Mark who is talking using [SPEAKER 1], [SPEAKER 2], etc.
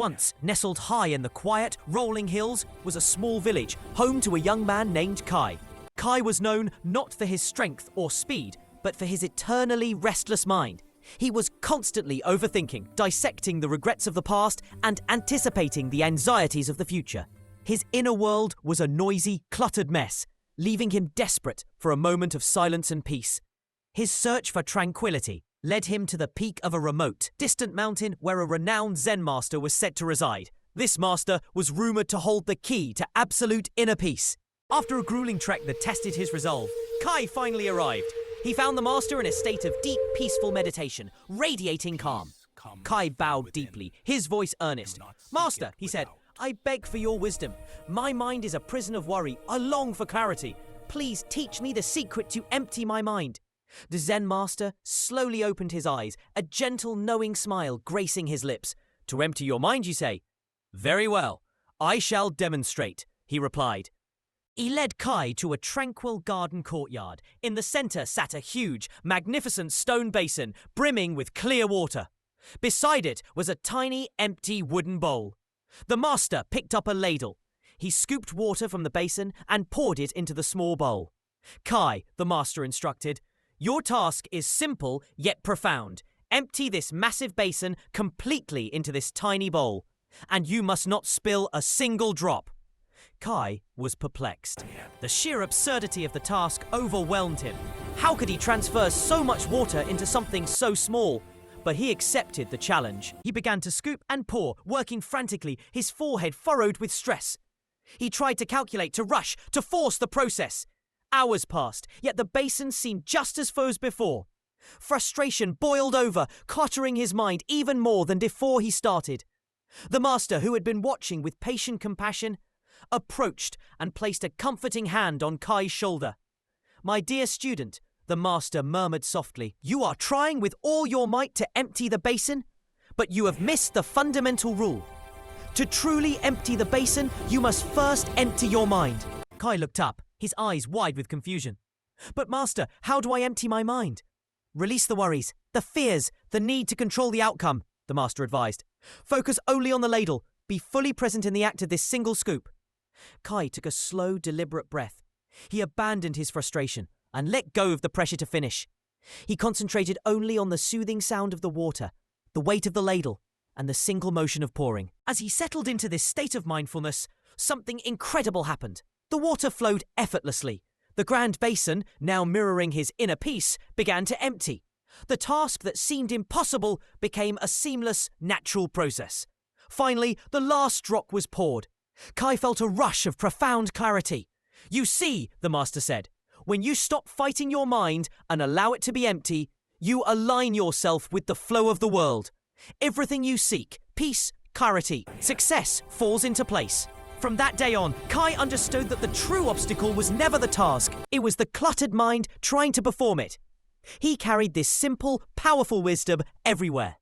[SPEAKER 1] Once, nestled high in the quiet, rolling hills, was a small village, home to a young man named Kai. Kai was known not for his strength or speed, but for his eternally restless mind. He was constantly overthinking, dissecting the regrets of the past, and anticipating the anxieties of the future. His inner world was a noisy, cluttered mess, leaving him desperate for a moment of silence and peace. His search for tranquility led him to the peak of a remote, distant mountain where a renowned Zen master was said to reside. This master was rumored to hold the key to absolute inner peace. After a grueling trek that tested his resolve, Kai finally arrived. He found the master in a state of deep, peaceful meditation, radiating calm. Kai bowed deeply, his voice earnest. "Master," he said, "I beg for your wisdom. My mind is a prison of worry. I long for clarity. Please teach me the secret to empty my mind." The Zen master slowly opened his eyes, a gentle, knowing smile gracing his lips. "To empty your mind, you say? Very well. I shall demonstrate," he replied. He led Kai to a tranquil garden courtyard. In the center sat a huge, magnificent stone basin brimming with clear water. Beside it was a tiny, empty wooden bowl. The master picked up a ladle. He scooped water from the basin and poured it into the small bowl. "Kai," the master instructed, "your task is simple yet profound. Empty this massive basin completely into this tiny bowl, and you must not spill a single drop." Kai was perplexed. The sheer absurdity of the task overwhelmed him. How could he transfer so much water into something so small? But he accepted the challenge. He began to scoop and pour, working frantically, his forehead furrowed with stress. He tried to calculate, to rush, to force the process. Hours passed, yet the basin seemed just as full as before. Frustration boiled over, cluttering his mind even more than before he started. The master, who had been watching with patient compassion, approached and placed a comforting hand on Kai's shoulder. "My dear student," the master murmured softly, "you are trying with all your might to empty the basin, but you have missed the fundamental rule. To truly empty the basin, you must first empty your mind." Kai looked up, his eyes wide with confusion. "But master, how do I empty my mind?" "Release the worries, the fears, the need to control the outcome," the master advised. "Focus only on the ladle. Be fully present in the act of this single scoop." Kai took a slow, deliberate breath. He abandoned his frustration and let go of the pressure to finish. He concentrated only on the soothing sound of the water, the weight of the ladle, and the single motion of pouring. As he settled into this state of mindfulness, something incredible happened. The water flowed effortlessly. The grand basin, now mirroring his inner peace, began to empty. The task that seemed impossible became a seamless, natural process. Finally, the last drop was poured. Kai felt a rush of profound clarity. "You see," the master said, "when you stop fighting your mind and allow it to be empty, you align yourself with the flow of the world. Everything you seek, peace, clarity, success, falls into place." From that day on, Kai understood that the true obstacle was never the task. It was the cluttered mind trying to perform it. He carried this simple, powerful wisdom everywhere.